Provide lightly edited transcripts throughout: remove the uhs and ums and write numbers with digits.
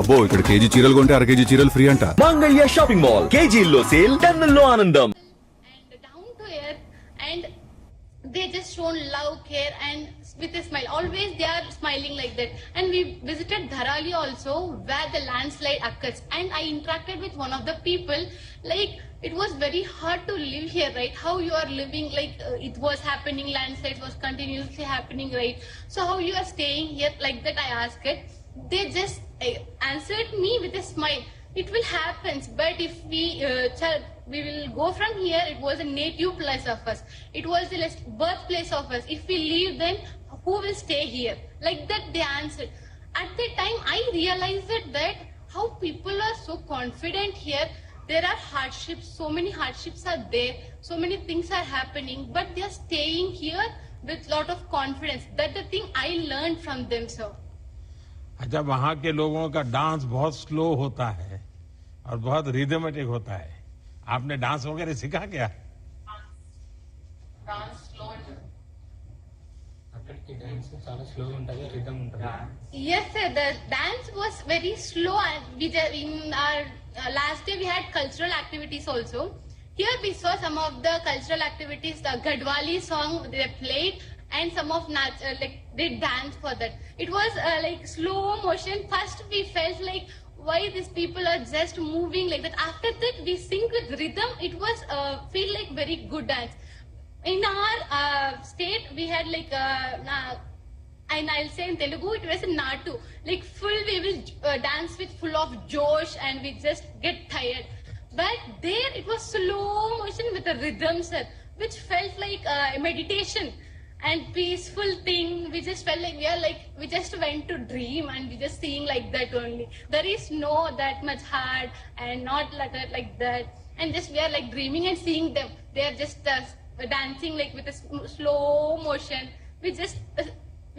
అబ్బో ఇక్కడ కేజీ చీరలు కొంటే అర కేజీ చీరలు ఫ్రీ అంట. మంగళ్య షాపింగ్ మాల్, కేజీల్లో సేల్, టన్నుల్లో ఆనందం. And down to earth, and they just shown love, care, and with a smile. Always they are smiling like that. And we visited Dharali also, where the landslide occurs. And I interacted with one of the people. Like, it was very hard to live here, right? How you are living, like it was happening, landslide was continuously happening, right? So how you are staying here, like that I asked it. They just answered me with a smile. It will happen, but if we will go from here. It was a native place of us. It was the birthplace of us. If we leave, then who will stay here? Like that they answered. At that time, I realized that how people are so confident here. There are hardships, so many hardships are there, so many things are happening, but they are staying here with lot of confidence. That's the thing I learned from them, sir. अच्छा, वहाँ के लोगों का dance बहुत slow होता है और बहुत रिदमेटिक होता है. आपने डांस वगैरह सीखा क्या? చాలా స్లోగా ఉంటుంది, రిథమ్ ఉంటుంది. Yes, sir. The dance was very slow, and in our last day we had cultural activities also. Here we saw some of the cultural activities. The Gadwali song they played, and some of they danced for that. It was like slow motion. First we felt like why these people are just moving like that. After that we sing with rhythm. It was feel like very good dance. In our state we had like and I'll say in Telugu it was a natu, like full we will dance with full of josh and we just get tired. But there it was slow motion with a rhythm, sir, which felt like a meditation and peaceful thing. We just felt like we just went to dream, and we just seeing like that only. There is no that much hard and not like that, and just we are like dreaming and seeing them. They are just dancing like with a slow motion.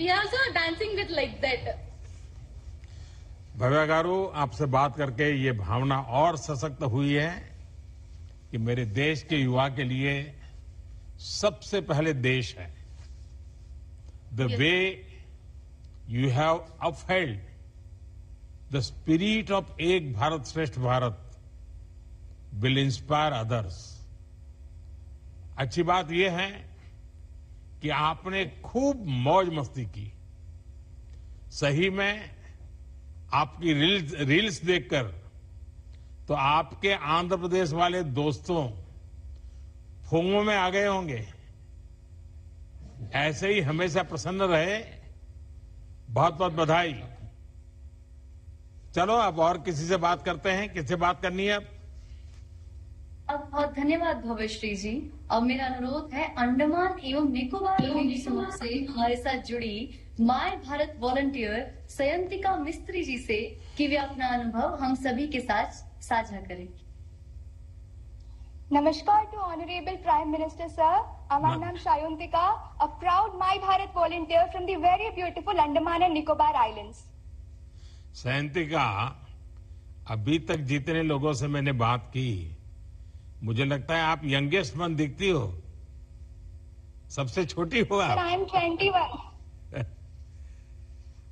We are also dancing with like that. Bhavya गारू, आपसे बात करके ये भावना और सशक्त हुई है कि मेरे देश के युवा के लिए सबसे पहले देश है. The way you have upheld the spirit of एक भारत श्रेष्ठ भारत will inspire others. अच्छी बात यह है कि आपने खूब मौज मस्ती की. सही में आपकी रील्स देखकर तो आपके आंध्र प्रदेश वाले दोस्तों फूंगों में आ गए होंगे. ऐसे ही हमेशा प्रसन्न रहे. बहुत बहुत बधाई. चलो अब और किसी से बात करते हैं. किससे बात करनी है अब? बहुत धन्यवाद भव्यश्री जी. अब मेरा अनुरोध है अंडमान एवं निकोबार द्वीप समूह से हमारे साथ जुड़ी माय भारत वॉलंटियर सयंतिका मिस्त्री जी से कि वे अपना अनुभव हम सभी के साथ साझा करें. Namaskar to Honorable Prime Minister Sir. My name is Sayantika, a proud My Bharat volunteer from the very beautiful Andaman and Nicobar Islands. Sayantika, अभी तक जितने लोगों से मैंने बात की, मुझे लगता है आप यंगेस्ट वन दिखती हो. सबसे छोटी हो आप. I am 21.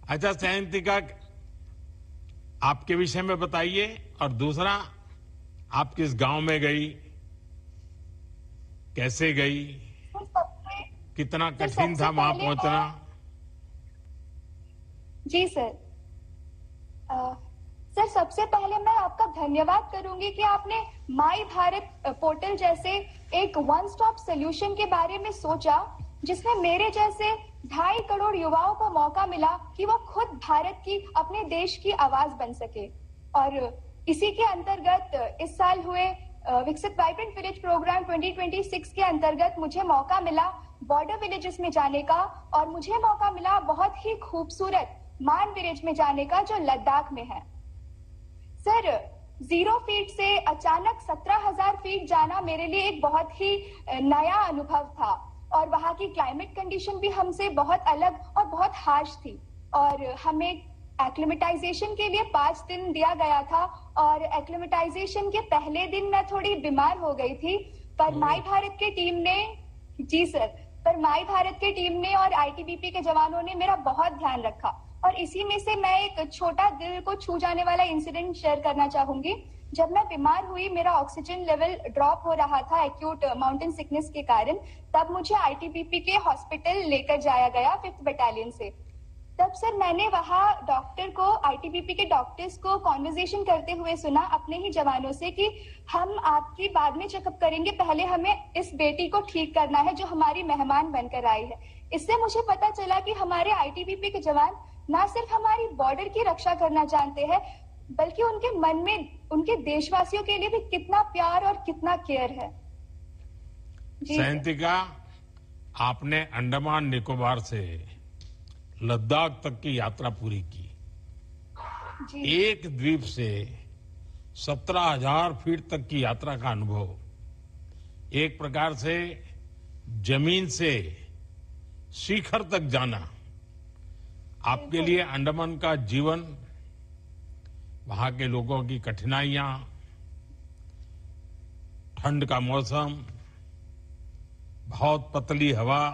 अच्छा सयंतिका, आपके विषय में बताइए. और दूसरा, आप किस गांव में गई, कैसे गई, कितना कठिन था वहां पहुंचना? जी सर. सर, सबसे पहले मैं आपका धन्यवाद करूंगी कि आपने माई भारत पोर्टल जैसे एक वन स्टॉप सोल्यूशन के बारे में सोचा, जिसमें मेरे जैसे 2.5 करोड़ युवाओं को मौका मिला कि वो खुद भारत की, अपने देश की आवाज बन सके. और इसी के अंतर्गत इस साल हुए विकसित वाइब्रेंट विलेज प्रोग्राम 2026 के अंतर्गत मुझे मौका मिला बॉर्डर विलेजेस में जाने का, और मुझे मौका मिला बहुत ही खूबसूरत मान विलेज में जाने का जो लद्दाख में है. सर, 0 फीट से अचानक 17,000 फीट जाना मेरे लिए एक बहुत ही नया अनुभव था, और वहां की क्लाइमेट कंडीशन भी हमसे बहुत अलग और बहुत हार्श थी, और हमें एक्लिमेटाइजेशन के लिए 5 दिन दिया गया था, और एक्लिमेटाइजेशन के पहले दिन मैं थोड़ी बीमार हो गई थी. पर माई भारत की टीम ने, जी सर, पर माई भारत की टीम ने और आईटीबीपी के जवानों ने मेरा बहुत ध्यान रखा, और इसी में से मैं एक छोटा दिल को छू जाने वाला इंसिडेंट शेयर करना चाहूंगी। जब मैं बीमार हुई, मेरा ऑक्सीजन लेवल ड्रॉप हो रहा था एक्यूट माउंटेन सिकनेस के कारण, तब मुझे आईटीबीपी के हॉस्पिटल लेकर जाया गया 5th बटालियन से। तब सर मैंने वहाँ डॉक्टर को, आईटीबीपी के डॉक्टर्स को कॉन्वर्जेशन करते हुए सुना अपने ही जवानों से कि हम आपकी बाद में चेकअप करेंगे, पहले हमें इस बेटी को ठीक करना है जो हमारी मेहमान बनकर आई है। इससे मुझे पता चला कि हमारे आईटीबीपी के जवान ना सिर्फ हमारी बॉर्डर की रक्षा करना जानते हैं, बल्कि उनके मन में उनके देशवासियों के लिए भी कितना प्यार और कितना केयर है। जी सयंतिका, आपने अंडमान निकोबार से लद्दाख तक की यात्रा पूरी की। जी एक द्वीप से 17,000 फीट तक की यात्रा का अनुभव, एक प्रकार से जमीन से शिखर तक जाना, आपके लिए अंडमान का जीवन, वहां के लोगों की कठिनाइयां, ठंड का मौसम, बहुत पतली हवा,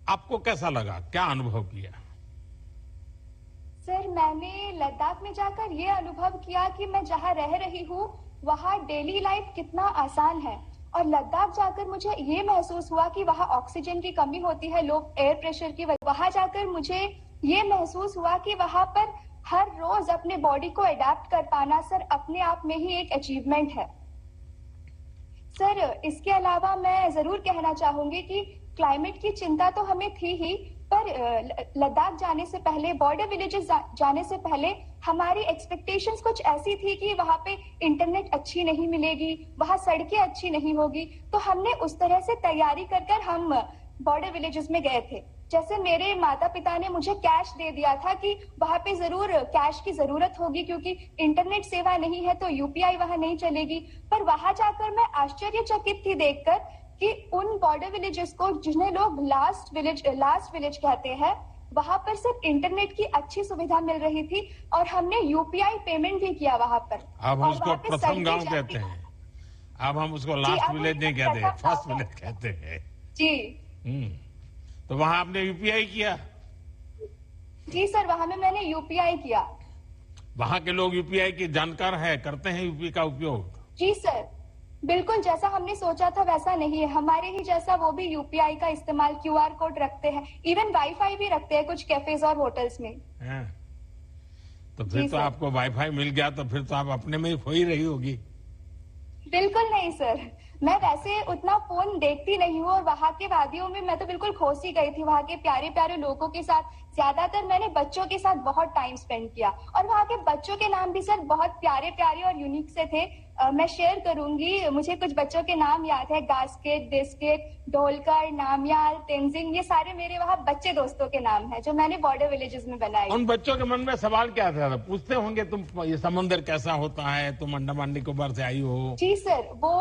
आपको कैसा लगा, क्या अनुभव किया? सर, मैंने लद्दाख में जाकर ये अनुभव किया कि मैं जहाँ रह रही हूँ वहाँ डेली लाइफ कितना आसान है। और लद्दाख जाकर मुझे ये महसूस हुआ कि वहाँ ऑक्सीजन की कमी होती है, लो एयर प्रेशर की वजह। वहाँ जाकर मुझे ये महसूस हुआ कि वहाँ पर हर रोज अपने बॉडी को अडेप्ट कर पाना सर अपने आप में ही एक अचीवमेंट है। सर, इसके अलावा मैं जरूर कहना चाहूंगी कि क्लाइमेट की चिंता तो हमें थी ही, पर लद्दाख जाने से पहले, बॉर्डर विलेजेस जाने से पहले हमारी एक्सपेक्टेशंस कुछ ऐसी थी कि वहाँ पे इंटरनेट अच्छी नहीं मिलेगी, वहाँ सड़कें अच्छी नहीं होगी। तो हमने उस तरह से तैयारी कर हम बॉर्डर विलेजेस में गए थे। जैसे मेरे माता पिता ने मुझे कैश दे दिया था कि वहाँ पे जरूर कैश की जरूरत होगी क्योंकि इंटरनेट सेवा नहीं है तो यूपीआई वहाँ नहीं चलेगी। पर वहाँ जाकर मैं आश्चर्यचकित थी देखकर कि उन बॉर्डर विलेजेस को, जिन्हें लोग लास्ट विलेज कहते हैं, वहां पर सिर्फ इंटरनेट की अच्छी सुविधा मिल रही थी और हमने यूपीआई पेमेंट भी किया वहां पर। अब हम उसको प्रथम गांव कहते हैं, अब हम उसको लास्ट विलेज नहीं कहते हैं, फर्स्ट विलेज कहते हैं। जी तो वहां आपने यूपीआई किया? जी सर, वहां में मैंने यूपीआई किया। वहां के लोग यूपीआई की जानकार है, करते हैं यूपीआई का उपयोग? जी सर, बिल्कुल जैसा हमने सोचा था वैसा नहीं है। हमारे ही जैसा वो भी यूपीआई का इस्तेमाल, क्यूआर कोड रखते हैं, इवन वाईफाई भी रखते हैं कुछ कैफेज और होटल्स में। तो फिर तो आपको वाईफाई मिल गया, तो फिर तो आप अपने में ही खोई रही होगी। बिल्कुल नहीं सर, मैं वैसे उतना फोन देखती नहीं हूँ और वहाँ के वादियों में मैं तो बिल्कुल खोस ही गई थी वहाँ के प्यारे प्यारे लोगों के साथ। ज्यादातर मैंने बच्चों के साथ बहुत टाइम स्पेंड किया और वहाँ के बच्चों के नाम भी सर बहुत प्यारे प्यारे और यूनिक से थे। मैं शेयर करूंगी, मुझे कुछ बच्चों के नाम याद है, गास्केट, बिस्किट, ढोलकर, नामयाल, तेंजिंग, ये सारे मेरे वहाँ बच्चे दोस्तों के नाम है जो मैंने बॉर्डर विलेजेस में बनाए। उन बच्चों के मन में सवाल क्या था? पूछते होंगे तुम ये समंदर कैसा होता है, तुम अंडमान निकोबार से आई हो? जी सर, वो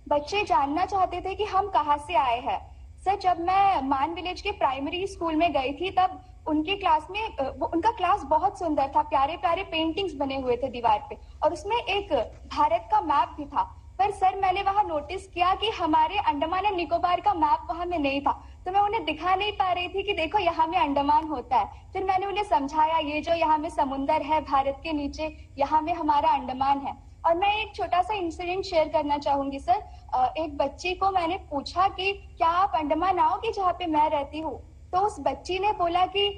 बच्चे जानना चाहते थे कि हम कहाँ से आए हैं। सर, जब मैं मान विलेज के प्राइमरी स्कूल में गई थी तब उनके क्लास में उनका क्लास बहुत सुंदर था, प्यारे प्यारे पेंटिंग्स बने हुए थे दीवार पे और उसमें एक भारत का मैप भी था। पर सर, मैंने वहां नोटिस किया कि हमारे अंडमान एंड निकोबार का मैप वहां में नहीं था, तो मैं उन्हें दिखा नहीं पा रही थी कि देखो यहाँ में अंडमान होता है। फिर मैंने उन्हें समझाया, ये जो यहाँ में समुंदर है भारत के नीचे, यहाँ में हमारा अंडमान है। और मैं एक छोटा सा इंसिडेंट शेयर करना चाहूंगी सर। एक बच्ची को मैंने पूछा कि क्या आप अंडमान आओगी जहाँ पे मैं रहती हूँ, तो उस बच्ची ने बोला कि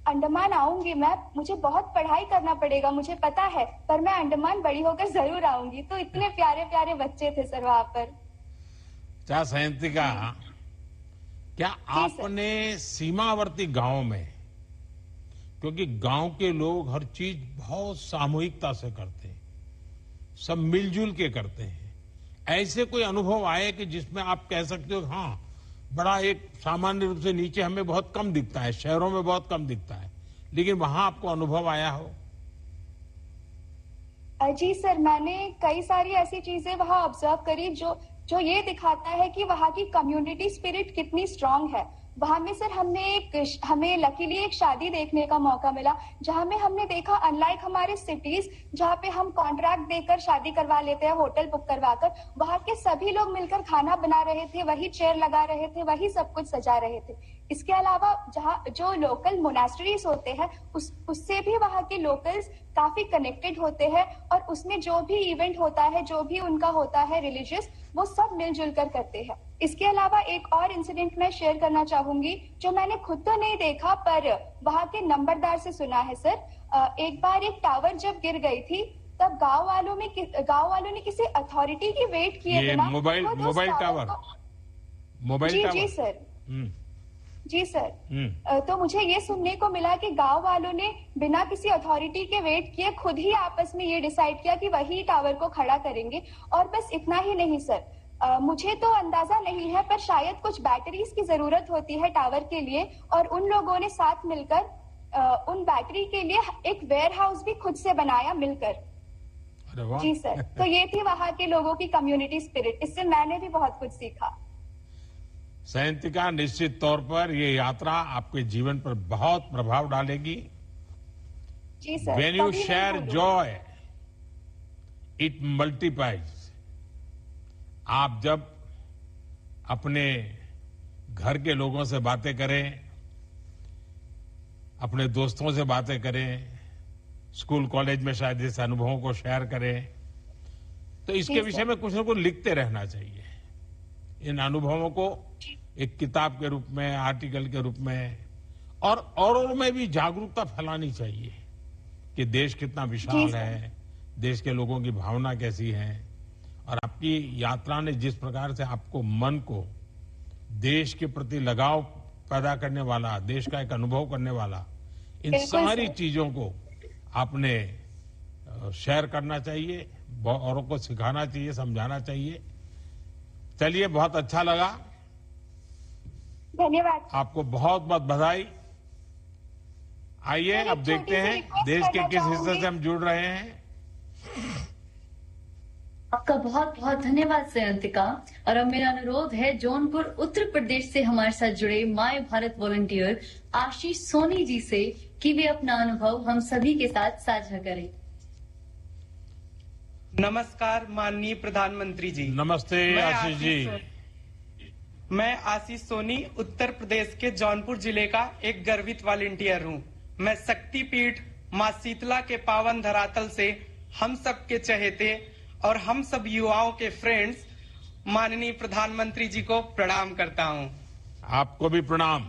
अंडमान आऊंगी मैं, मुझे बहुत पढ़ाई करना पड़ेगा, मुझे पता है, पर मैं अंडमान बड़ी होकर जरूर आऊंगी। तो इतने प्यारे प्यारे बच्चे थे सर वहां पर। क्या सयंतिका, क्या आपने सीमावर्ती गांव में, क्योंकि गांव के लोग हर चीज बहुत सामूहिकता से करते हैं, सब मिलजुल के करते हैं, ऐसे कोई अनुभव आए कि जिसमें आप कह सकते हो हाँ, बड़ा एक सामान्य रूप से नीचे हमें बहुत कम दिखता है, शहरों में बहुत कम दिखता है, लेकिन वहां आपको अनुभव आया हो? जी सर, मैंने कई सारी ऐसी चीजें वहां ऑब्जर्व करी जो ये दिखाता है कि वहां की कम्युनिटी स्पिरिट कितनी स्ट्रांग है। वहां में सर हमें लकीली एक शादी देखने का मौका मिला, जहां में हमने देखा अनलाइक हमारे सिटीज जहां पे हम कॉन्ट्रैक्ट देकर शादी करवा लेते हैं, होटल बुक करवाकर, वहां के सभी लोग मिलकर खाना बना रहे थे, वही चेयर लगा रहे थे, वही सब कुछ सजा रहे थे। इसके अलावा जहाँ जो लोकल मोनास्ट्रीज होते हैं उससे भी वहाँ के लोकल्स काफी कनेक्टेड होते हैं, और उसमें जो भी इवेंट होता है, जो भी उनका होता है रिलीजियस, वो सब मिलजुल कर करते हैं। इसके अलावा एक और इंसिडेंट मैं शेयर करना चाहूंगी जो मैंने खुद तो नहीं देखा पर वहाँ के नंबरदार से सुना है सर। एक बार एक टावर जब गिर गई थी तब गांव वालों ने किसी अथॉरिटी की वेट किए बिना मोबाइल टावर जी सर जी सर। तो मुझे ये सुनने को मिला कि गांव वालों ने बिना किसी अथॉरिटी के वेट किए खुद ही आपस में ये डिसाइड किया कि वही टावर को खड़ा करेंगे। और बस इतना ही नहीं सर, मुझे तो अंदाजा नहीं है पर शायद कुछ बैटरीज की जरूरत होती है टावर के लिए, और उन लोगों ने साथ मिलकर उन बैटरी के लिए एक वेयर हाउस भी खुद से बनाया मिलकर। अरे वाह। जी सर, तो ये थी वहाँ के लोगों की कम्युनिटी स्पिरिट, इससे मैंने भी बहुत कुछ सीखा। सयंतिका, निश्चित तौर पर ये यात्रा आपके जीवन पर बहुत प्रभाव डालेगी। जी sir. When you share joy, it multiplies. आप जब अपने घर के लोगों से बातें करें, अपने दोस्तों से बातें करें, स्कूल कॉलेज में शायद इस अनुभवों को शेयर करें, तो इसके विषय में कुछ न कुछ लिखते रहना चाहिए। इन अनुभवों को एक किताब के रूप में, आर्टिकल के रूप में, और औरों में भी जागरूकता फैलानी चाहिए कि देश कितना विशाल है, देश के लोगों की भावना कैसी है। और आपकी यात्रा ने जिस प्रकार से आपको मन को देश के प्रति लगाव पैदा करने वाला, देश का एक अनुभव करने वाला, इन सारी चीजों को आपने शेयर करना चाहिए, औरों को सिखाना चाहिए, समझाना चाहिए। चलिए, बहुत अच्छा लगा। धन्यवाद। आपको बहुत बहुत बधाई। आइए अब देखते हैं देश के किस हिस्से से हम जुड़ रहे हैं। आपका बहुत बहुत धन्यवाद सयंतिका। और अब मेरा अनुरोध है जौनपुर उत्तर प्रदेश से हमारे साथ जुड़े माय भारत वॉलंटियर आशीष सोनी जी से कि वे अपना अनुभव हम सभी के साथ साझा करें। नमस्कार माननीय प्रधानमंत्री जी। नमस्ते आशीष जी। मैं आशीष सोनी उत्तर प्रदेश के जौनपुर जिले का एक गर्वित वॉलंटियर हूँ। मैं शक्तिपीठ माँ शीतला के पावन धरातल से हम सब के चहेते और हम सब युवाओं के फ्रेंड्स माननीय प्रधानमंत्री जी को प्रणाम करता हूँ। आपको भी प्रणाम।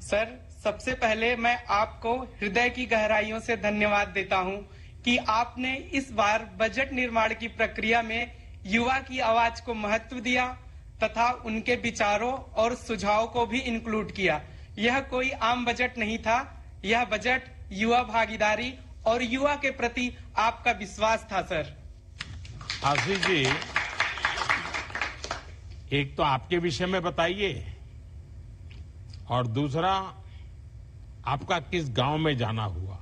सर, सबसे पहले मैं आपको हृदय की गहराइयों से धन्यवाद देता हूँ कि आपने इस बार बजट निर्माण की प्रक्रिया में युवा की आवाज को महत्व दिया तथा उनके विचारों और सुझावों को भी इंक्लूड किया। यह कोई आम बजट नहीं था, यह बजट युवा भागीदारी और युवा के प्रति आपका विश्वास था। सर आशीष जी, एक तो आपके विषय में बताइए, और दूसरा आपका किस गांव में जाना हुआ?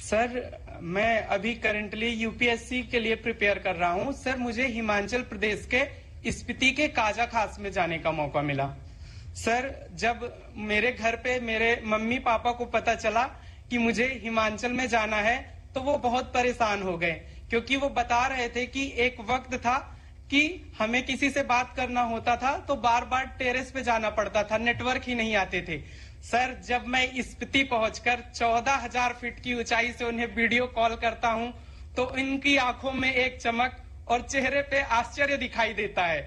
सर, मैं अभी करंटली यूपीएससी के लिए प्रिपेयर कर रहा हूँ। सर, मुझे हिमाचल प्रदेश के स्पीति के काजा खास में जाने का मौका मिला। सर, जब मेरे घर पे मेरे मम्मी पापा को पता चला कि मुझे हिमाचल में जाना है तो वो बहुत परेशान हो गए, क्योंकि वो बता रहे थे कि एक वक्त था कि हमें किसी से बात करना होता था तो बार बार टेरेस पे जाना पड़ता था, नेटवर्क ही नहीं आते थे। सर, जब मैं स्पीति पहुंचकर 14,000 फीट की ऊंचाई से उन्हें वीडियो कॉल करता हूं तो इनकी आंखों में एक चमक और चेहरे पे आश्चर्य दिखाई देता है।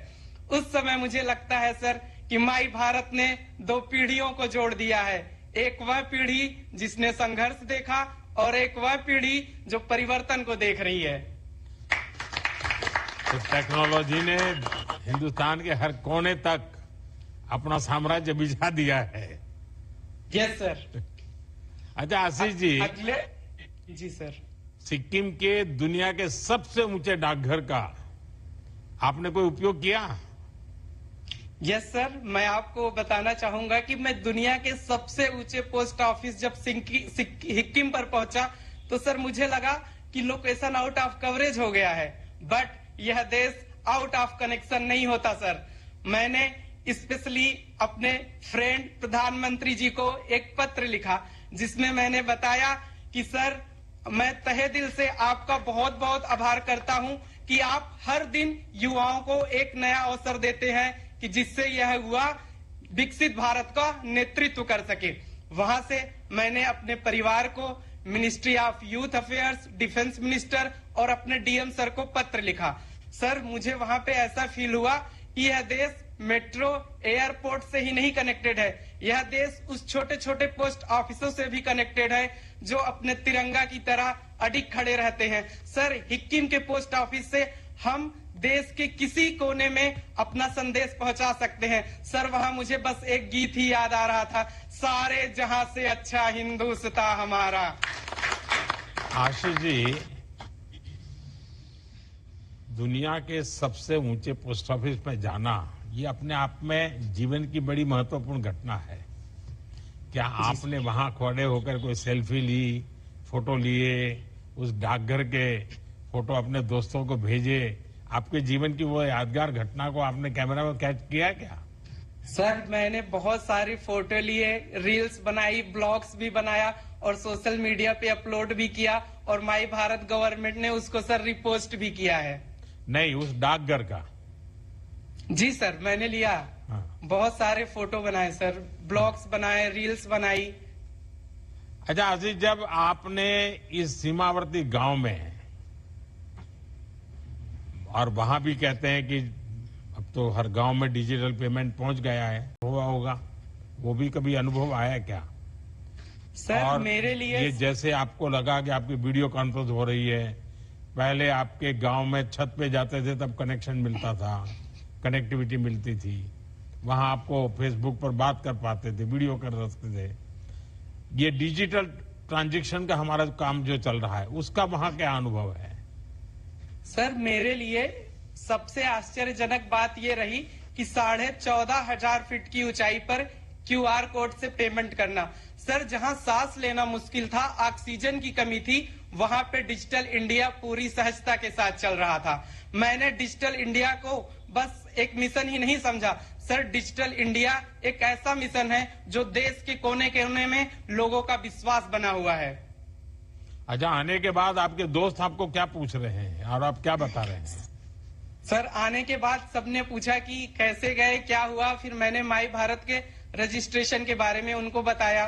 उस समय मुझे लगता है सर कि माई भारत ने 2 पीढ़ियों को जोड़ दिया है। एक वह पीढ़ी जिसने संघर्ष देखा और एक वह पीढ़ी जो परिवर्तन को देख रही है। तो टेक्नोलॉजी ने हिंदुस्तान के हर कोने तक अपना साम्राज्य बिछा दिया है। Yes sir. अच्छा आशीष जी, जी सर, सिक्किम के दुनिया के सबसे ऊंचे डाकघर का आपने कोई उपयोग किया? यस सर, मैं आपको बताना चाहूंगा कि मैं दुनिया के सबसे ऊंचे पोस्ट ऑफिस जब सिक्किम पर पहुंचा तो सर मुझे लगा कि लोकेशन आउट ऑफ कवरेज हो गया है, बट यह देश आउट ऑफ कनेक्शन नहीं होता सर। मैंने स्पेशली अपने फ्रेंड प्रधानमंत्री जी को एक पत्र लिखा, जिसमें मैंने बताया कि सर, मैं तहे दिल से आपका बहुत बहुत आभार करता हूं कि आप हर दिन युवाओं को एक नया अवसर देते हैं कि जिससे यह युवा विकसित भारत का नेतृत्व कर सके। वहां से मैंने अपने परिवार को, ministry of youth affairs, defence minister और अपने डीएम सर को पत्र लिखा। सर, मुझे वहां पे ऐसा फील हुआ कि यह देश मेट्रो, एयरपोर्ट से ही नहीं कनेक्टेड है, यह देश उस छोटे छोटे पोस्ट ऑफिसों से भी कनेक्टेड है जो अपने तिरंगा की तरह अडिग खड़े रहते हैं। सर, हिक्किम के पोस्ट ऑफिस से हम देश के किसी कोने में अपना संदेश पहुंचा सकते हैं। सर, वहां मुझे बस एक गीत ही याद आ रहा था, सारे जहां से अच्छा हिंदुस्तान हमारा। आशीष जी, दुनिया के सबसे ऊंचे पोस्ट ऑफिस में जाना ये अपने आप में जीवन की बड़ी महत्वपूर्ण घटना है। क्या आपने वहां खड़े होकर कोई सेल्फी ली, फोटो लिए, उस डाकघर के फोटो अपने दोस्तों को भेजे? आपके जीवन की वो यादगार घटना को आपने कैमरा में कैच किया क्या? सर, मैंने बहुत सारी फोटो लिए, रील्स बनाई, ब्लॉग्स भी बनाया और सोशल मीडिया पे अपलोड भी किया, और माई भारत गवर्नमेंट ने उसको सर रिपोस्ट भी किया है। नहीं, उस डाकघर का? जी सर, मैंने लिया। हाँ। बहुत सारे फोटो बनाए सर, ब्लॉग्स बनाए, रील्स बनाई। अच्छा आशीष, जब आपने इस सीमावर्ती गांव में, और वहां भी कहते हैं कि अब तो हर गांव में डिजिटल पेमेंट पहुंच गया है, हुआ होगा, वो भी कभी अनुभव आया क्या? सर, और मेरे लिए ये जैसे आपको लगा कि आपकी वीडियो कॉन्फ्रेंस हो रही है, पहले आपके गांव में छत पे जाते थे तब कनेक्शन मिलता था, कनेक्टिविटी मिलती थी, वहां आपको फेसबुक पर बात कर पाते थे, वीडियो कर सकते थे। ये डिजिटल ट्रांजैक्शन का हमारा काम जो चल रहा है, उसका वहां क्या अनुभव है? सर, मेरे लिए सबसे आश्चर्यजनक बात ये रही कि 14,500 फीट की ऊंचाई पर क्यूआर कोड से पेमेंट करना। सर, जहां सांस लेना मुश्किल था, ऑक्सीजन की कमी थी, वहां पे डिजिटल इंडिया पूरी सहजता के साथ चल रहा था। मैंने डिजिटल इंडिया को बस एक मिशन ही नहीं समझा सर, डिजिटल इंडिया एक ऐसा मिशन है जो देश के कोने कोने में लोगों का विश्वास बना हुआ है। अच्छा, आने के बाद आपके दोस्त आपको क्या पूछ रहे हैं और आप क्या बता रहे हैं? सर, आने के बाद सबने पूछा कि कैसे गए, क्या हुआ। फिर मैंने माई भारत के रजिस्ट्रेशन के बारे में उनको बताया।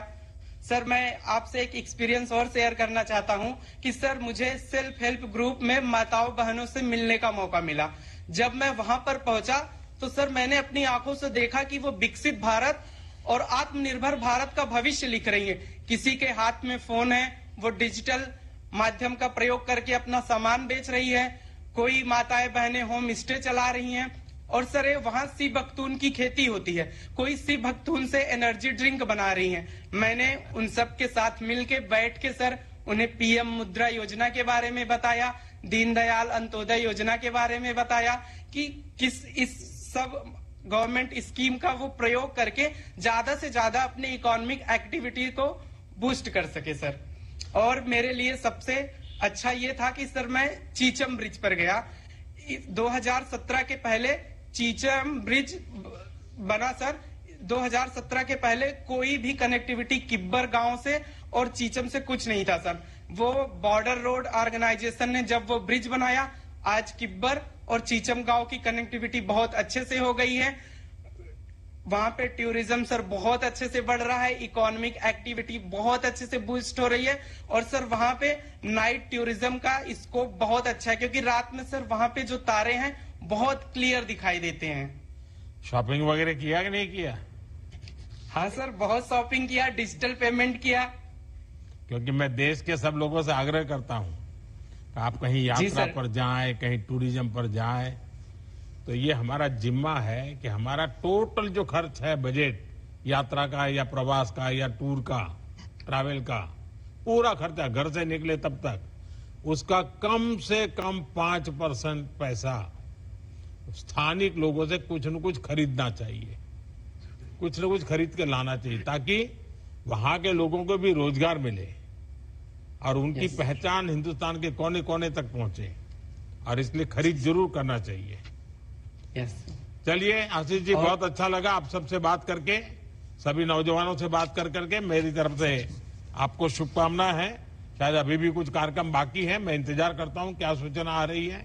सर, मैं आपसे एक एक्सपीरियंस और शेयर करना चाहता हूं कि सर, मुझे सेल्फ हेल्प ग्रुप में माताओं बहनों से मिलने का मौका मिला। जब मैं वहां पर पहुंचा तो सर, मैंने अपनी आंखों से देखा कि वो विकसित भारत और आत्मनिर्भर भारत का भविष्य लिख रही है। किसी के हाथ में फोन है, वो डिजिटल माध्यम का प्रयोग करके अपना सामान बेच रही है, कोई माताएं बहनें होम स्टे चला रही हैं, और सर वहां सी बख्तून की खेती होती है, कोई सी बख्तून से एनर्जी ड्रिंक बना रही हैं। मैंने उन सब के साथ मिलके बैठ के सर उन्हें पीएम मुद्रा योजना के बारे में बताया, दीनदयाल अंत्योदय योजना के बारे में बताया कि किस इस सब गवर्नमेंट स्कीम का वो प्रयोग करके ज्यादा से ज्यादा अपनी इकोनॉमिक एक्टिविटी को बूस्ट कर सके सर। और मेरे लिए सबसे अच्छा ये था कि सर, मैं चीचम ब्रिज पर गया। 2017 के पहले चीचम ब्रिज बना सर। 2017 के पहले कोई भी कनेक्टिविटी किब्बर गांव से और चीचम से कुछ नहीं था सर। वो बॉर्डर रोड ऑर्गेनाइजेशन ने जब वो ब्रिज बनाया, आज किब्बर और चीचम गांव की कनेक्टिविटी बहुत अच्छे से हो गई है। वहां पे टूरिज्म सर बहुत अच्छे से बढ़ रहा है, इकोनॉमिक एक्टिविटी बहुत अच्छे से बूस्ट हो रही है, और सर वहां पे नाइट टूरिज्म का स्कोप बहुत अच्छा है, क्योंकि रात में सर वहां पे जो तारे हैं बहुत क्लियर दिखाई देते हैं। शॉपिंग वगैरह किया कि नहीं किया? हाँ सर, बहुत शॉपिंग किया, डिजिटल पेमेंट किया। क्योंकि मैं देश के सब लोगों से आग्रह करता हूं कि आप कहीं यात्रा पर जाएं, कहीं टूरिज्म पर जाएं, तो ये हमारा जिम्मा है कि हमारा टोटल जो खर्च है, बजट यात्रा का या प्रवास का या टूर का, ट्रैवल का, पूरा खर्चा घर से निकले तब तक उसका कम से कम 5% पैसा स्थानिक लोगों से कुछ न कुछ खरीदना चाहिए, कुछ न कुछ खरीद के लाना चाहिए, ताकि वहां के लोगों को भी रोजगार मिले और उनकी पहचान हिंदुस्तान के कोने कोने तक पहुंचे। और इसलिए खरीद जरूर करना चाहिए। यस। चलिए आशीष जी, बहुत अच्छा लगा आप सबसे बात करके, सभी नौजवानों से बात कर करके। मेरी तरफ से आपको शुभकामना है। शायद अभी भी कुछ कार्यक्रम बाकी है, मैं इंतजार करता हूं क्या सूचना आ रही है।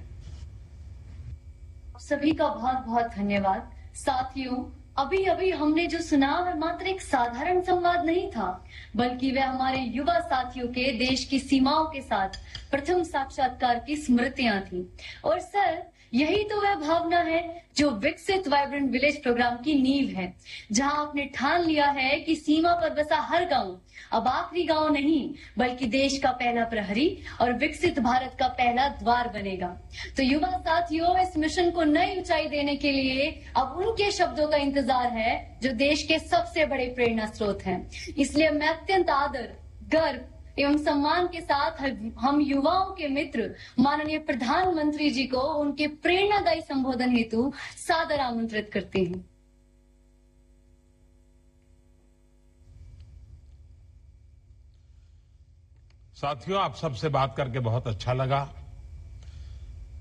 सभी का बहुत बहुत धन्यवाद। साथियों, अभी अभी हमने जो सुना वह मात्र एक साधारण संवाद नहीं था, बल्कि वह हमारे युवा साथियों के देश की सीमाओं के साथ प्रथम साक्षात्कार की स्मृतियां थी। और सर, यही तो वह भावना है जो विकसित वाइब्रेंट विलेज प्रोग्राम की नींव है, जहां आपने ठान लिया है कि सीमा पर बसा हर गांव अब आखिरी गांव नहीं, बल्कि देश का पहला प्रहरी और विकसित भारत का पहला द्वार बनेगा। तो युवा साथियों, इस मिशन को नई ऊंचाई देने के लिए अब उनके शब्दों का इंतजार है जो देश के सबसे बड़े प्रेरणा स्रोत हैं। इसलिए मैं अत्यंत आदर, गर्व एवं सम्मान के साथ हम युवाओं के मित्र माननीय प्रधानमंत्री जी को उनके प्रेरणादायी संबोधन हेतु सादर आमंत्रित करती हूँ। साथियों, आप सबसे बात करके बहुत अच्छा लगा।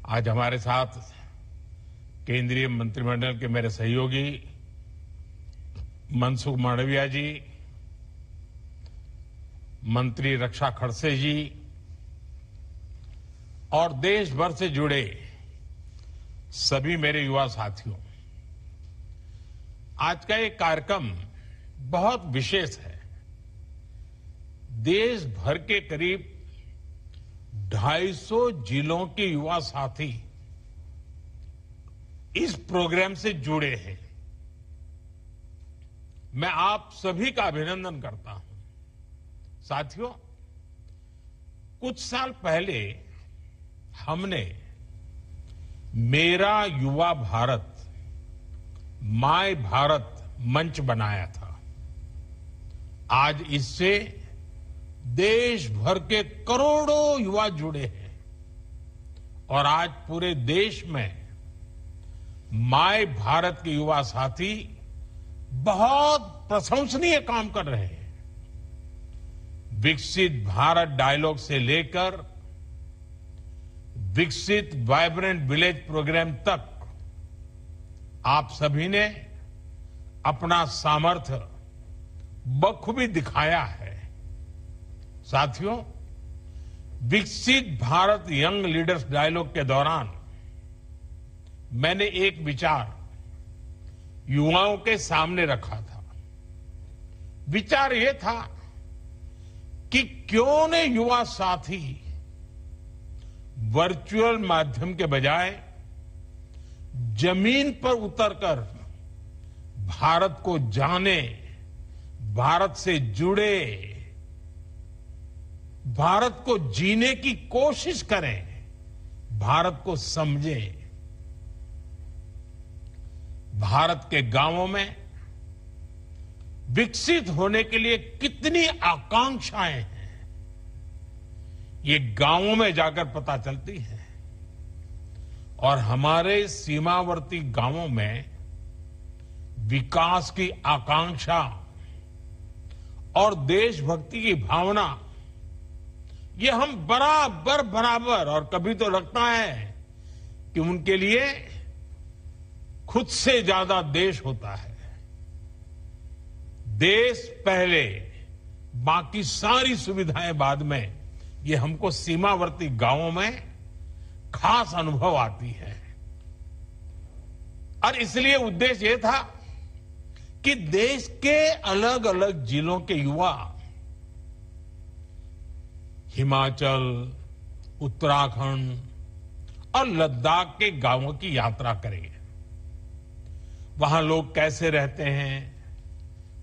आज हमारे साथ केंद्रीय मंत्रिमंडल के मेरे सहयोगी मनसुख मांडविया जी, मंत्री रक्षा खड़से जी और देश भर से जुड़े सभी मेरे युवा साथियों, आज का ये कार्यक्रम बहुत विशेष है। देश भर के करीब 250 जिलों के युवा साथी इस प्रोग्राम से जुड़े हैं। मैं आप सभी का अभिनंदन करता हूं। साथियों, कुछ साल पहले हमने मेरा युवा भारत, माय भारत मंच बनाया था। आज इससे देश भर के करोड़ों युवा जुड़े हैं और आज पूरे देश में माय भारत के युवा साथी बहुत प्रशंसनीय काम कर रहे हैं। विकसित भारत डायलॉग से लेकर विकसित वाइब्रेंट विलेज प्रोग्राम तक आप सभी ने अपना सामर्थ्य बखूबी दिखाया है। साथियों, विकसित भारत यंग लीडर्स डायलॉग के दौरान मैंने एक विचार युवाओं के सामने रखा था। विचार यह था कि क्यों न युवा साथी वर्चुअल माध्यम के बजाय जमीन पर उतरकर भारत को जाने, भारत से जुड़े, भारत को जीने की कोशिश करें, भारत को समझें। भारत के गांवों में विकसित होने के लिए कितनी आकांक्षाएं हैं, ये गांवों में जाकर पता चलती है। और हमारे सीमावर्ती गांवों में विकास की आकांक्षा और देशभक्ति की भावना, ये हम बराबर और कभी तो लगता है कि उनके लिए खुद से ज्यादा देश होता है। देश पहले, बाकी सारी सुविधाएं बाद में, ये हमको सीमावर्ती गांवों में खास अनुभव आती है। और इसलिए उद्देश्य ये था कि देश के अलग अलग जिलों के युवा हिमाचल, उत्तराखंड और लद्दाख के गांवों की यात्रा करें। वहां लोग कैसे रहते हैं,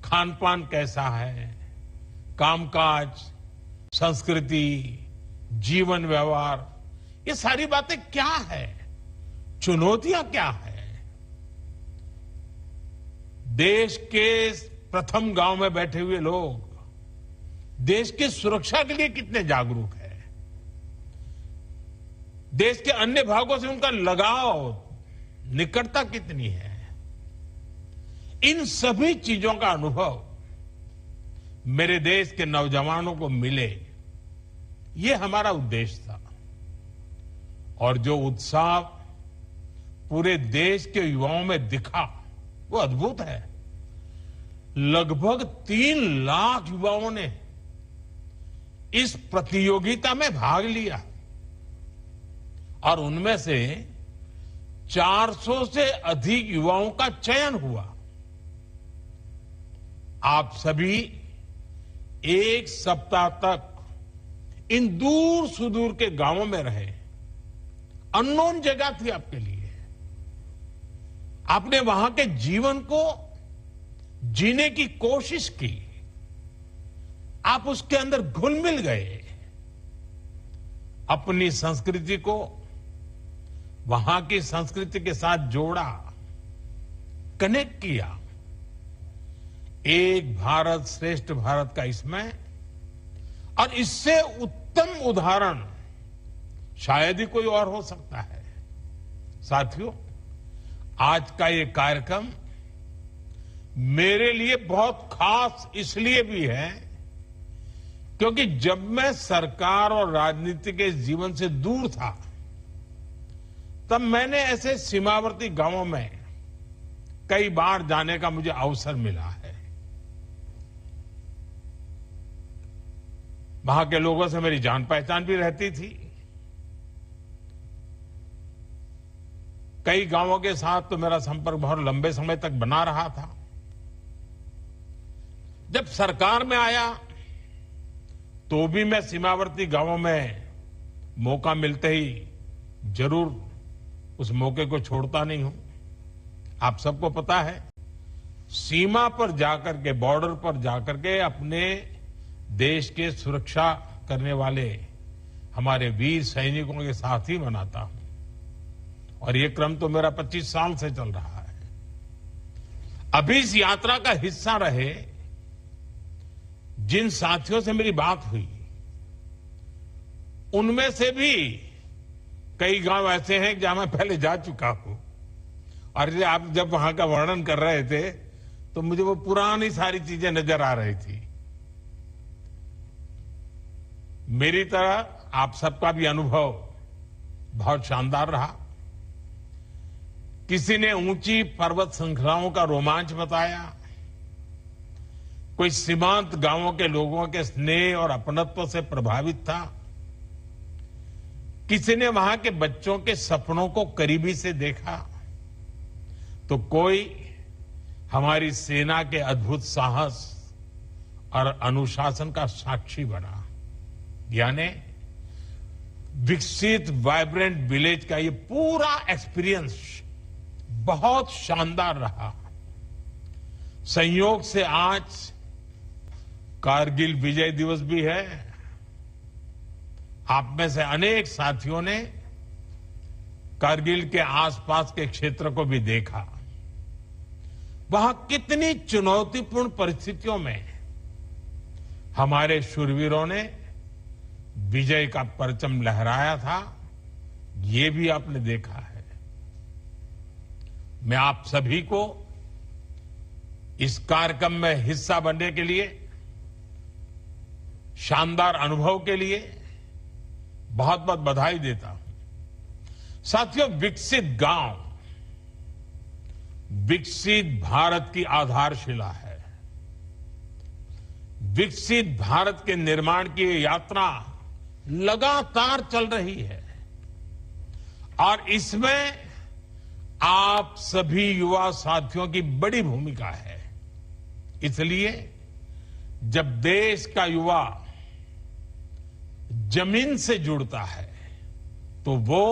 खान पान कैसा है, कामकाज, संस्कृति, जीवन व्यवहार, ये सारी बातें क्या है, चुनौतियां क्या है। देश के प्रथम गांव में बैठे हुए लोग देश की सुरक्षा के लिए कितने जागरूक है, देश के अन्य भागों से उनका लगाव, निकटता कितनी है, इन सभी चीजों का अनुभव मेरे देश के नौजवानों को मिले, ये हमारा उद्देश्य था। और जो उत्साह पूरे देश के युवाओं में दिखा वो अद्भुत है। लगभग 3 लाख युवाओं ने इस प्रतियोगिता में भाग लिया और उनमें से 400 से अधिक युवाओं का चयन हुआ। आप सभी एक सप्ताह तक इन दूर सुदूर के गांवों में रहे। अननोन जगह थी आपके लिए। आपने वहां के जीवन को जीने की कोशिश की। आप उसके अंदर घुल मिल गए। अपनी संस्कृति को वहां की संस्कृति के साथ जोड़ा, कनेक्ट किया। एक भारत श्रेष्ठ भारत का इसमें और इससे उत्तम उदाहरण शायद ही कोई और हो सकता है। साथियों, आज का ये कार्यक्रम मेरे लिए बहुत खास इसलिए भी है क्योंकि जब मैं सरकार और राजनीति के जीवन से दूर था तब मैंने ऐसे सीमावर्ती गांवों में कई बार जाने का मुझे अवसर मिला है। वहां के लोगों से मेरी जान पहचान भी रहती थी। कई गांवों के साथ तो मेरा संपर्क बहुत लंबे समय तक बना रहा था। जब सरकार में आया तो भी मैं सीमावर्ती गांवों में मौका मिलते ही जरूर उस मौके को छोड़ता नहीं हूं। आप सबको पता है, सीमा पर जाकर के, बॉर्डर पर जाकर के अपने देश के सुरक्षा करने वाले हमारे वीर सैनिकों के साथ ही मनाता हूं और ये क्रम तो मेरा 25 साल से चल रहा है। अभी इस यात्रा का हिस्सा रहे जिन साथियों से मेरी बात हुई उनमें से भी कई गांव ऐसे हैं जहां मैं पहले जा चुका हूं और आप जब वहां का वर्णन कर रहे थे तो मुझे वो पुरानी सारी चीजें नजर आ रही थी। मेरी तरह आप सबका भी अनुभव बहुत शानदार रहा। किसी ने ऊंची पर्वत श्रृंखलाओं का रोमांच बताया, कोई सीमांत गांवों के लोगों के स्नेह और अपनत्व से प्रभावित था, किसी ने वहां के बच्चों के सपनों को करीबी से देखा, तो कोई हमारी सेना के अद्भुत साहस और अनुशासन का साक्षी बना। यानी विकसित वाइब्रेंट विलेज का ये पूरा एक्सपीरियंस बहुत शानदार रहा। संयोग से आज कारगिल विजय दिवस भी है। आप में से अनेक साथियों ने कारगिल के आसपास के क्षेत्र को भी देखा। वहां कितनी चुनौतीपूर्ण परिस्थितियों में हमारे शूरवीरों ने विजय का परचम लहराया था, ये भी आपने देखा है। मैं आप सभी को इस कार्यक्रम में हिस्सा बनने के लिए, शानदार अनुभव के लिए बहुत बहुत बधाई देता हूं। साथियों, विकसित गांव विकसित भारत की आधारशिला है। विकसित भारत के निर्माण की ये यात्रा लगातार चल रही है और इसमें आप सभी युवा साथियों की बड़ी भूमिका है। इसलिए जब देश का युवा जमीन से जुड़ता है तो वो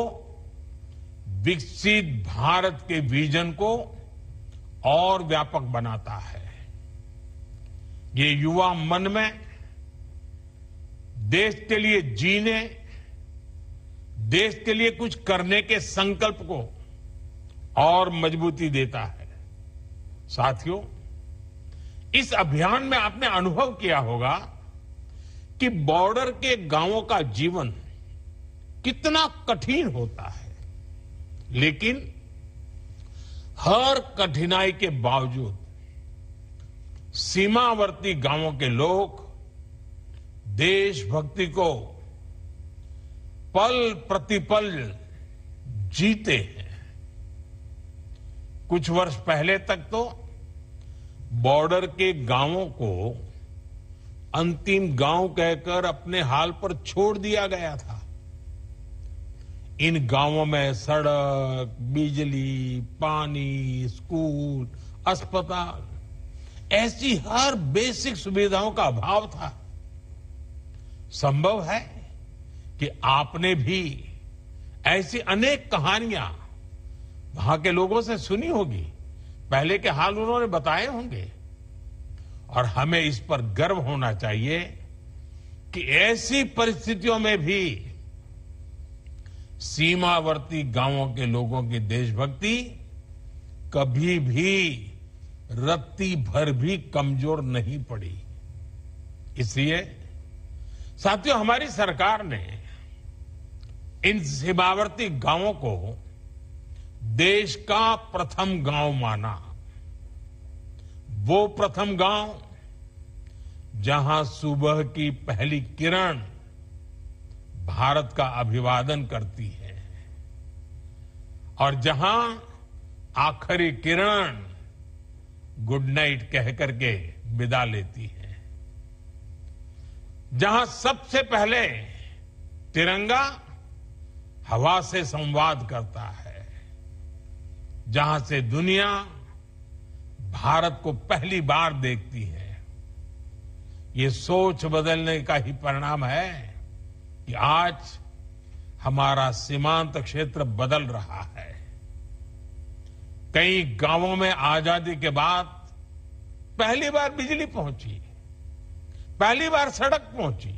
विकसित भारत के विजन को और व्यापक बनाता है। ये युवा मन में देश के लिए जीने, देश के लिए कुछ करने के संकल्प को और मजबूती देता है। साथियों, इस अभियान में आपने अनुभव किया होगा कि बॉर्डर के गांवों का जीवन कितना कठिन होता है, लेकिन हर कठिनाई के बावजूद सीमावर्ती गांवों के लोग देशभक्ति को पल प्रतिपल जीते हैं। कुछ वर्ष पहले तक तो बॉर्डर के गांवों को अंतिम गांव कहकर अपने हाल पर छोड़ दिया गया था। इन गांवों में सड़क, बिजली, पानी, स्कूल, अस्पताल ऐसी हर बेसिक सुविधाओं का अभाव था। संभव है कि आपने भी ऐसी अनेक कहानियां वहां के लोगों से सुनी होगी, पहले के हाल उन्होंने बताए होंगे। और हमें इस पर गर्व होना चाहिए कि ऐसी परिस्थितियों में भी सीमावर्ती गांवों के लोगों की देशभक्ति कभी भी रत्ती भर भी कमजोर नहीं पड़ी। इसलिए साथियों, हमारी सरकार ने इन सीमावर्ती गांवों को देश का प्रथम गांव माना। वो प्रथम गांव जहां सुबह की पहली किरण भारत का अभिवादन करती है और जहां आखिरी किरण गुड नाइट कह करके विदा लेती है, जहां सबसे पहले तिरंगा हवा से संवाद करता है, जहां से दुनिया भारत को पहली बार देखती है। ये सोच बदलने का ही परिणाम है कि आज हमारा सीमांत क्षेत्र बदल रहा है। कई गांवों में आजादी के बाद पहली बार बिजली पहुंची, पहली बार सड़क पहुंची,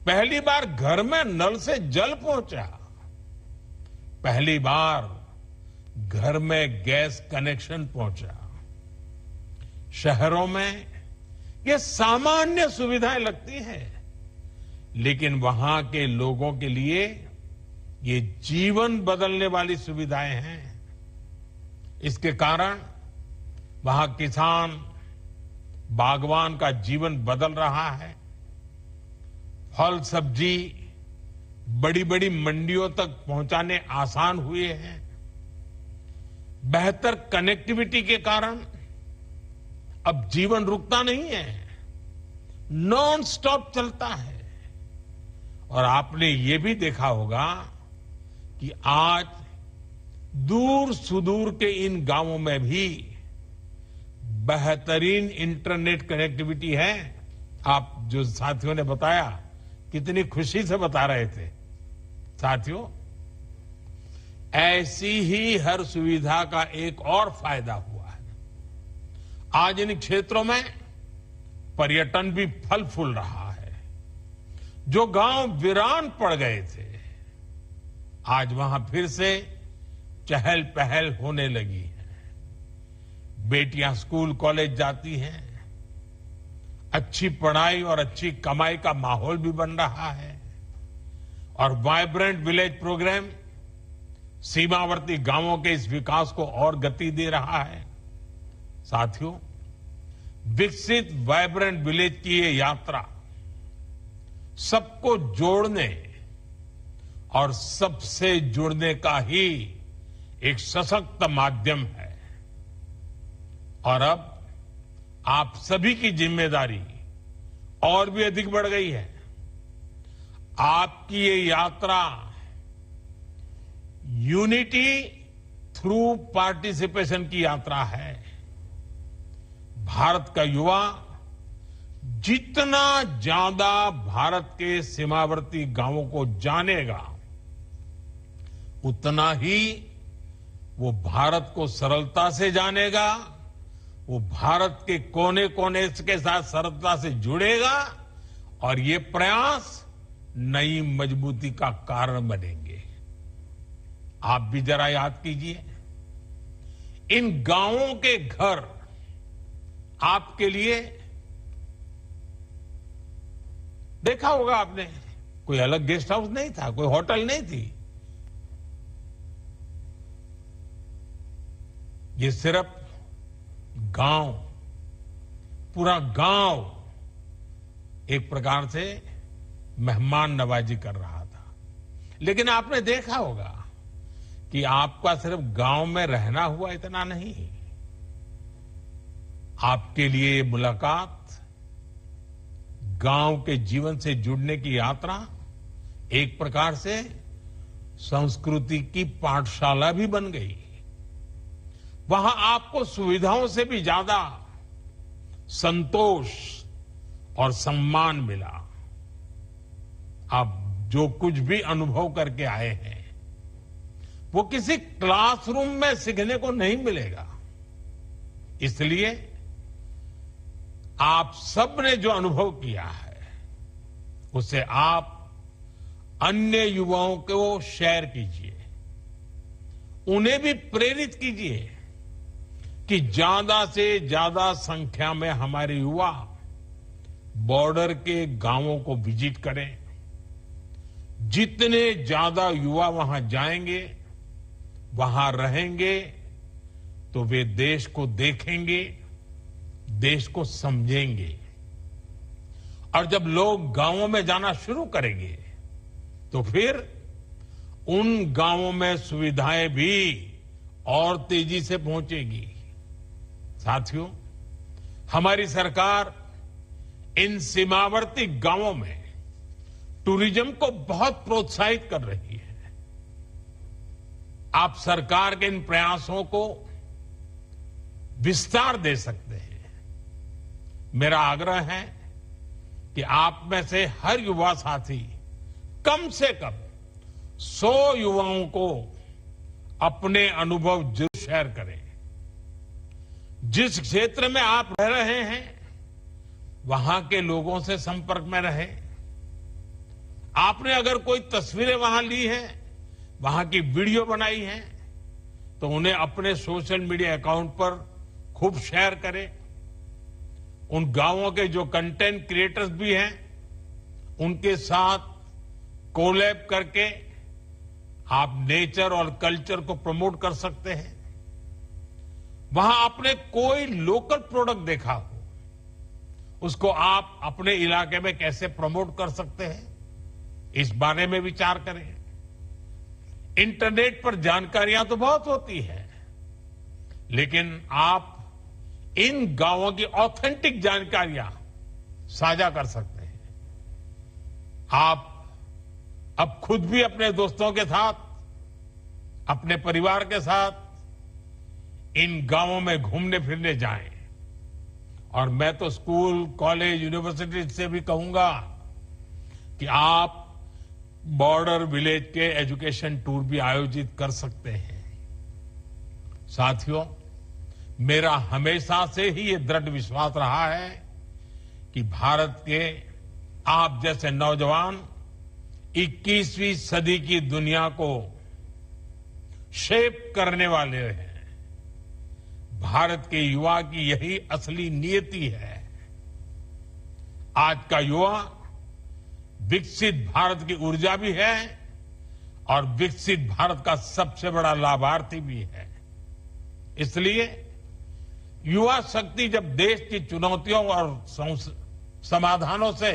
पहली बार घर में नल से जल पहुंचा, पहली बार घर में गैस कनेक्शन पहुंचा। शहरों में ये सामान्य सुविधाएं लगती हैं, लेकिन वहां के लोगों के लिए ये जीवन बदलने वाली सुविधाएं हैं। इसके कारण वहां किसान, बागवान का जीवन बदल रहा है। फल सब्जी बड़ी बड़ी मंडियों तक पहुंचाने आसान हुए हैं। बेहतर कनेक्टिविटी के कारण अब जीवन रुकता नहीं है, नॉन स्टॉप चलता है। और आपने ये भी देखा होगा कि आज दूर सुदूर के इन गांवों में भी बेहतरीन इंटरनेट कनेक्टिविटी है। आप जो साथियों ने बताया, कितनी खुशी से बता रहे थे। साथियों, ऐसी ही हर सुविधा का एक और फायदा हुआ है। आज इन क्षेत्रों में पर्यटन भी फल फूल रहा है। जो गांव वीरान पड़ गए थे, आज वहां फिर से चहल पहल होने लगी है। बेटियां स्कूल कॉलेज जाती हैं, अच्छी पढ़ाई और अच्छी कमाई का माहौल भी बन रहा है। और वाइब्रेंट विलेज प्रोग्राम सीमावर्ती गांवों के इस विकास को और गति दे रहा है। साथियों, विकसित वाइब्रेंट विलेज की ये यात्रा सबको जोड़ने और सबसे जुड़ने का ही एक सशक्त माध्यम है। और अब आप सभी की जिम्मेदारी और भी अधिक बढ़ गई है। आपकी ये यात्रा यूनिटी थ्रू पार्टिसिपेशन की यात्रा है। भारत का युवा जितना ज्यादा भारत के सीमावर्ती गांवों को जानेगा, उतना ही वो भारत को सरलता से जानेगा, वो भारत के कोने कोने के साथ सरलता से जुड़ेगा और ये प्रयास नई मजबूती का कारण बनेंगे। आप भी जरा याद कीजिए, इन गांवों के घर आपके लिए, देखा होगा आपने, कोई अलग गेस्ट हाउस नहीं था, कोई होटल नहीं थी। ये सिर्फ गांव, पूरा गांव एक प्रकार से मेहमान नवाजी कर रहा था। लेकिन आपने देखा होगा कि कि आपका सिर्फ गांव में रहना हुआ इतना नहीं, आपके लिए ये मुलाकात गांव के जीवन से जुड़ने की यात्रा एक प्रकार से संस्कृति की पाठशाला भी बन गई। वहां आपको सुविधाओं से भी ज्यादा संतोष और सम्मान मिला। आप जो कुछ भी अनुभव करके आए हैं वो किसी क्लासरूम में सीखने को नहीं मिलेगा। इसलिए आप सब ने जो अनुभव किया है उसे आप अन्य युवाओं को शेयर कीजिए, उन्हें भी प्रेरित कीजिए कि ज्यादा से ज्यादा संख्या में हमारे युवा बॉर्डर के गांवों को विजिट करें। जितने ज्यादा युवा वहां जाएंगे, वहां रहेंगे, तो वे देश को देखेंगे, देश को समझेंगे। और जब लोग गांवों में जाना शुरू करेंगे तो फिर उन गांवों में सुविधाएं भी और तेजी से पहुंचेगी। साथियों, हमारी सरकार इन सीमावर्ती गांवों में टूरिज्म को बहुत प्रोत्साहित कर रही है। आप सरकार के इन प्रयासों को विस्तार दे सकते हैं। मेरा आग्रह है कि आप में से हर युवा साथी कम से कम 100 युवाओं को अपने अनुभव जरूर शेयर करें। जिस क्षेत्र में आप रह रहे हैं वहां के लोगों से संपर्क में रहें। आपने अगर कोई तस्वीरें वहां ली हैं, वहां की वीडियो बनाई है, तो उन्हें अपने सोशल मीडिया अकाउंट पर खूब शेयर करें। उन गांवों के जो कंटेंट क्रिएटर्स भी हैं उनके साथ कोलैब करके आप नेचर और कल्चर को प्रमोट कर सकते हैं। वहां आपने कोई लोकल प्रोडक्ट देखा हो, उसको आप अपने इलाके में कैसे प्रमोट कर सकते हैं, इस बारे में विचार करें। इंटरनेट पर जानकारियां तो बहुत होती है, लेकिन आप इन गांवों की ऑथेंटिक जानकारियां साझा कर सकते हैं। आप अब खुद भी अपने दोस्तों के साथ, अपने परिवार के साथ इन गांवों में घूमने फिरने जाएं। और मैं तो स्कूल, कॉलेज, यूनिवर्सिटी से भी कहूंगा कि आप बॉर्डर विलेज के एजुकेशन टूर भी आयोजित कर सकते हैं। साथियों, मेरा हमेशा से ही ये दृढ़ विश्वास रहा है कि भारत के आप जैसे नौजवान 21वीं सदी की दुनिया को शेप करने वाले हैं। भारत के युवा की यही असली नियति है। आज का युवा विकसित भारत की ऊर्जा भी है और विकसित भारत का सबसे बड़ा लाभार्थी भी है। इसलिए युवा शक्ति जब देश की चुनौतियों और समाधानों से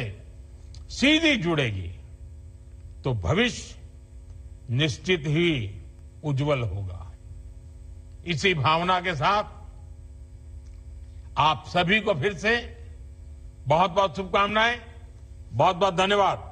सीधी जुड़ेगी तो भविष्य निश्चित ही उज्जवल होगा। इसी भावना के साथ आप सभी को फिर से बहुत बहुत शुभकामनाएं, बहुत बहुत धन्यवाद।